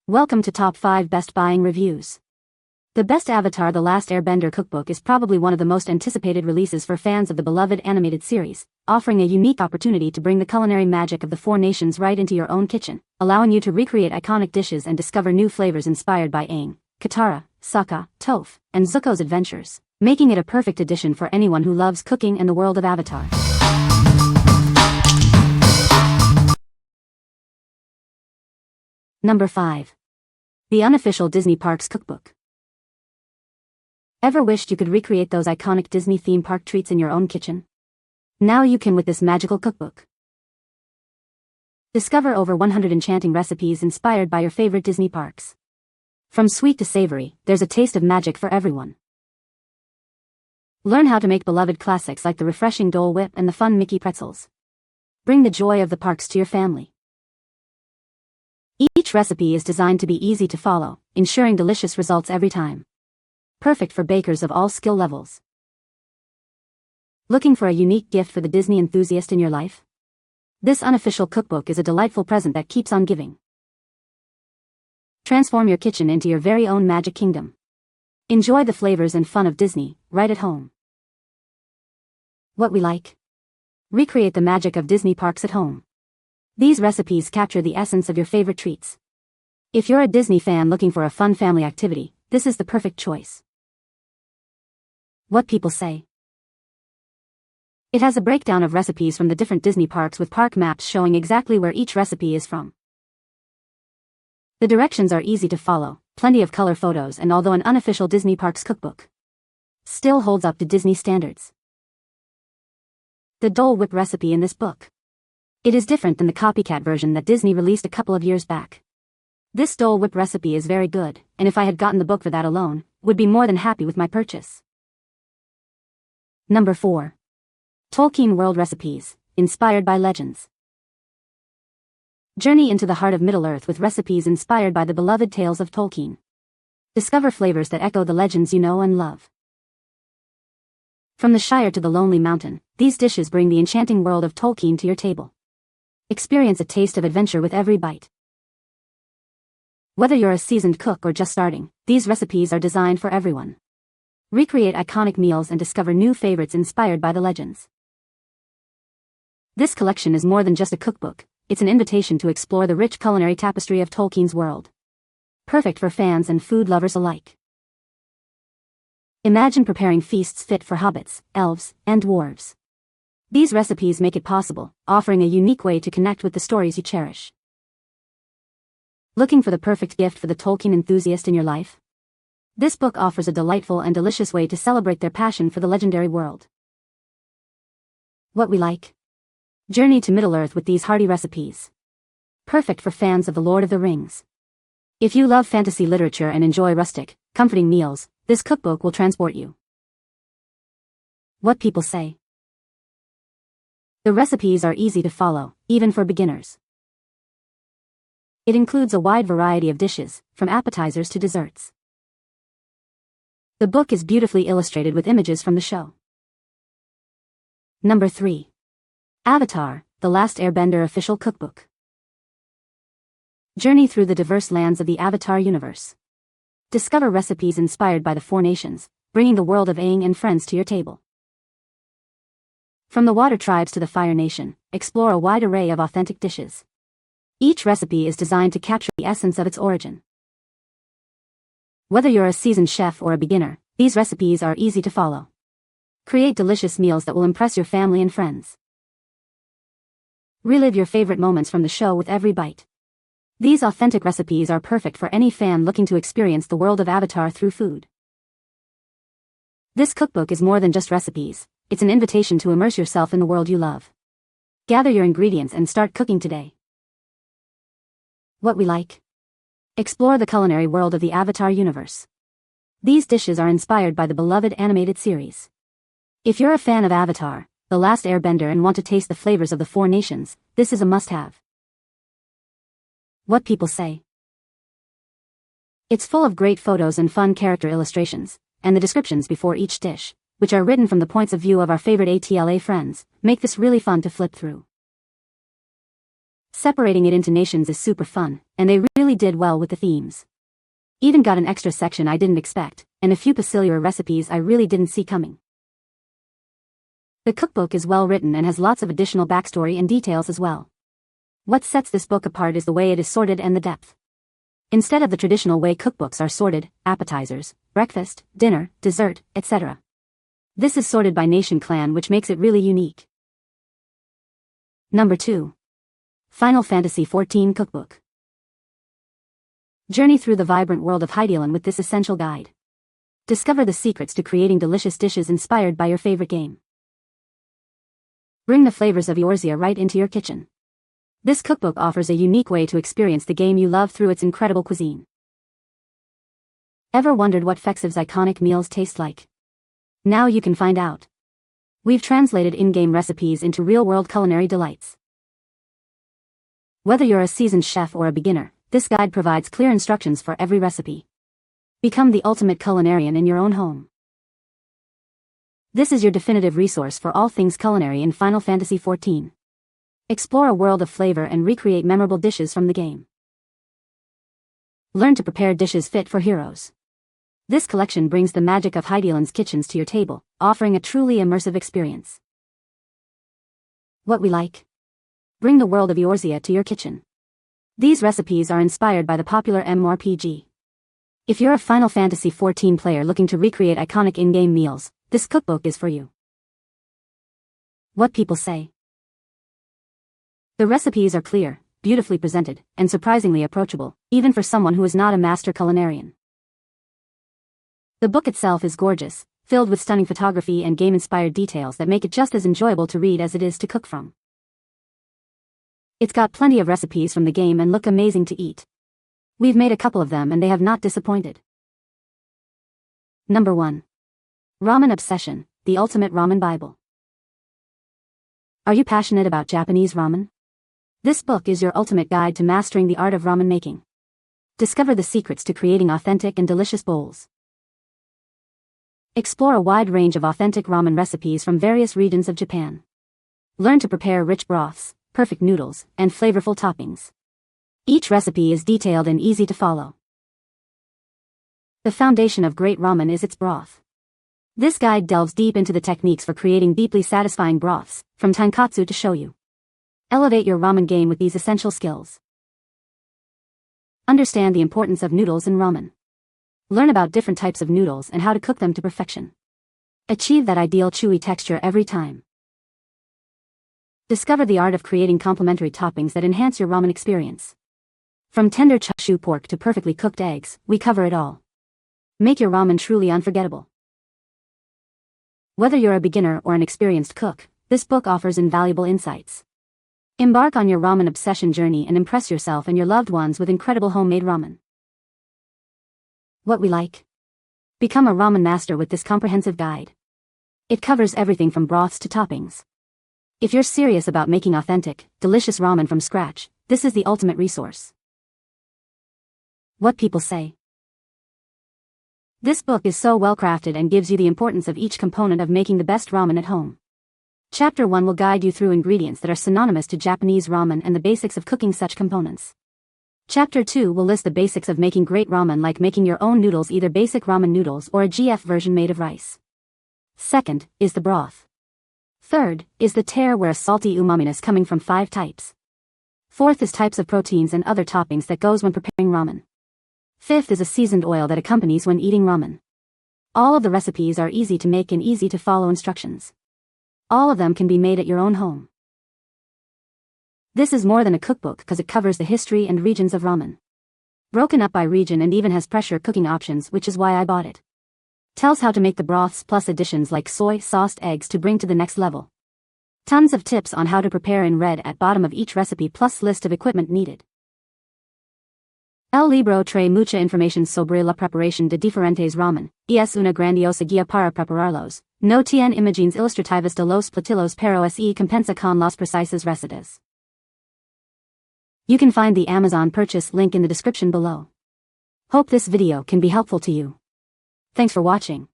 Welcome to Top 5 Best Buying Reviews. The best Avatar: The Last Airbender Cookbook is probably one of the most anticipated releases for fans of the beloved animated series, offering a unique opportunity to bring the culinary magic of the Four Nations right into your own kitchen, allowing you to recreate iconic dishes and discover new flavors inspired by Aang, Katara, Sokka, Toph, and Zuko's adventures, making it a perfect addition for anyone who loves cooking and the world of Avatar. Number 5. The Unofficial Disney Parks Cookbook. Ever wished you could recreate those iconic Disney theme park treats in your own kitchen? Now you can with this magical cookbook. Discover over 100 enchanting recipes inspired by your favorite Disney parks. From sweet to savory, there's a taste of magic for everyone. Learn how to make beloved classics like the refreshing Dole Whip and the fun Mickey pretzels. Bring the joy of the parks to your family. Each recipe is designed to be easy to follow, ensuring delicious results every time. Perfect for bakers of all skill levels. Looking for a unique gift for the Disney enthusiast in your life? This unofficial cookbook is a delightful present that keeps on giving. Transform your kitchen into your very own magic kingdom. Enjoy the flavors and fun of Disney, right at home. What we like? Recreate the magic of Disney parks at home. These recipes capture the essence of your favorite treats. If you're a Disney fan looking for a fun family activity, this is the perfect choice. What people say. It has a breakdown of recipes from the different Disney parks with park maps showing exactly where each recipe is from. The directions are easy to follow, plenty of color photos, and although an unofficial Disney Parks cookbook still holds up to Disney standards. The Dole Whip recipe in this book. It is different than the copycat version that Disney released a couple of years back. This Dole Whip recipe is very good, and if I had gotten the book for that alone, would be more than happy with my purchase. Number 4. Tolkien World Recipes, inspired by legends. Journey into the heart of Middle-earth with recipes inspired by the beloved tales of Tolkien. Discover flavors that echo the legends you know and love. From the Shire to the Lonely Mountain, these dishes bring the enchanting world of Tolkien to your table. Experience a taste of adventure with every bite. Whether you're a seasoned cook or just starting, these recipes are designed for everyone. Recreate iconic meals and discover new favorites inspired by the legends. This collection is more than just a cookbook, it's an invitation to explore the rich culinary tapestry of Tolkien's world. Perfect for fans and food lovers alike. Imagine preparing feasts fit for hobbits, elves, and dwarves. These recipes make it possible, offering a unique way to connect with the stories you cherish. Looking for the perfect gift for the Tolkien enthusiast in your life? This book offers a delightful and delicious way to celebrate their passion for the legendary world. What we like? Journey to Middle-earth with these hearty recipes. Perfect for fans of The Lord of the Rings. If you love fantasy literature and enjoy rustic, comforting meals, this cookbook will transport you. What people say. The recipes are easy to follow, even for beginners. It includes a wide variety of dishes, from appetizers to desserts. The book is beautifully illustrated with images from the show. Number 3. Avatar: The Last Airbender Official Cookbook. Journey through the diverse lands of the Avatar universe. Discover recipes inspired by the Four Nations, bringing the world of Aang and friends to your table. From the Water Tribes to the Fire Nation, explore a wide array of authentic dishes. Each recipe is designed to capture the essence of its origin. Whether you're a seasoned chef or a beginner, these recipes are easy to follow. Create delicious meals that will impress your family and friends. Relive your favorite moments from the show with every bite. These authentic recipes are perfect for any fan looking to experience the world of Avatar through food. This cookbook is more than just recipes, it's an invitation to immerse yourself in the world you love. Gather your ingredients and start cooking today. What we like? Explore the culinary world of the Avatar universe. These dishes are inspired by the beloved animated series. If you're a fan of Avatar: The Last Airbender and want to taste the flavors of the Four Nations, this is a must-have. What people say. It's full of great photos and fun character illustrations, and the descriptions before each dish, which are written from the points of view of our favorite ATLA friends, make this really fun to flip through. Separating it into nations is super fun, and they really did well with the themes. Even got an extra section I didn't expect, and a few peculiar recipes I really didn't see coming. The cookbook is well written and has lots of additional backstory and details as well. What sets this book apart is the way it is sorted and the depth. Instead of the traditional way cookbooks are sorted, appetizers, breakfast, dinner, dessert, etc. This is sorted by nation clan, which makes it really unique. Number 2. Final Fantasy XIV Cookbook. Journey through the vibrant world of Hydaelyn with this essential guide. Discover the secrets to creating delicious dishes inspired by your favorite game. Bring the flavors of Eorzea right into your kitchen. This cookbook offers a unique way to experience the game you love through its incredible cuisine. Ever wondered what Fexiv's iconic meals taste like? Now you can find out. We've translated in-game recipes into real-world culinary delights. Whether you're a seasoned chef or a beginner, this guide provides clear instructions for every recipe. Become the ultimate culinarian in your own home. This is your definitive resource for all things culinary in Final Fantasy XIV. Explore a world of flavor and recreate memorable dishes from the game. Learn to prepare dishes fit for heroes. This collection brings the magic of Hydaelyn's kitchens to your table, offering a truly immersive experience. What we like. Bring the world of Eorzea to your kitchen. These recipes are inspired by the popular MMORPG. If you're a Final Fantasy XIV player looking to recreate iconic in-game meals, this cookbook is for you. What people say. The recipes are clear, beautifully presented, and surprisingly approachable, even for someone who is not a master culinarian. The book itself is gorgeous, filled with stunning photography and game-inspired details that make it just as enjoyable to read as it is to cook from. It's got plenty of recipes from the game and look amazing to eat. We've made a couple of them and they have not disappointed. Number 1. Ramen Obsession, the Ultimate Ramen Bible. Are you passionate about Japanese ramen? This book is your ultimate guide to mastering the art of ramen making. Discover the secrets to creating authentic and delicious bowls. Explore a wide range of authentic ramen recipes from various regions of Japan. Learn to prepare rich broths, perfect noodles, and flavorful toppings. Each recipe is detailed and easy to follow. The foundation of great ramen is its broth. This guide delves deep into the techniques for creating deeply satisfying broths, from tonkatsu to shoyu. Elevate your ramen game with these essential skills. Understand the importance of noodles in ramen. Learn about different types of noodles and how to cook them to perfection. Achieve that ideal chewy texture every time. Discover the art of creating complementary toppings that enhance your ramen experience. From tender chashu pork to perfectly cooked eggs, we cover it all. Make your ramen truly unforgettable. Whether you're a beginner or an experienced cook, this book offers invaluable insights. Embark on your ramen obsession journey and impress yourself and your loved ones with incredible homemade ramen. What we like. Become a ramen master with this comprehensive guide. It covers everything from broths to toppings. If you're serious about making authentic, delicious ramen from scratch, this is the ultimate resource. What people say. This book is so well crafted and gives you the importance of each component of making the best ramen at home. Chapter 1 will guide you through ingredients that are synonymous to Japanese ramen and the basics of cooking such components. Chapter 2 will list the basics of making great ramen, like making your own noodles, either basic ramen noodles or a GF version made of rice. Second is the broth. Third is the tear, where a salty umaminess coming from 5 types. Fourth is types of proteins and other toppings that goes when preparing ramen. Fifth is a seasoned oil that accompanies when eating ramen. All of the recipes are easy to make and easy to follow instructions. All of them can be made at your own home. This is more than a cookbook because it covers the history and regions of ramen. Broken up by region and even has pressure cooking options, which is why I bought it. Tells how to make the broths plus additions like soy sauced eggs to bring to the next level. Tons of tips on how to prepare in red at bottom of each recipe, plus list of equipment needed. El libro trae mucha información sobre la preparación de diferentes ramen, y es una grandiosa guía para prepararlos. No tiene imágenes ilustrativas de los platillos, pero se compensa con las precisas recetas. You can find the Amazon purchase link in the description below. Hope this video can be helpful to you. Thanks for watching.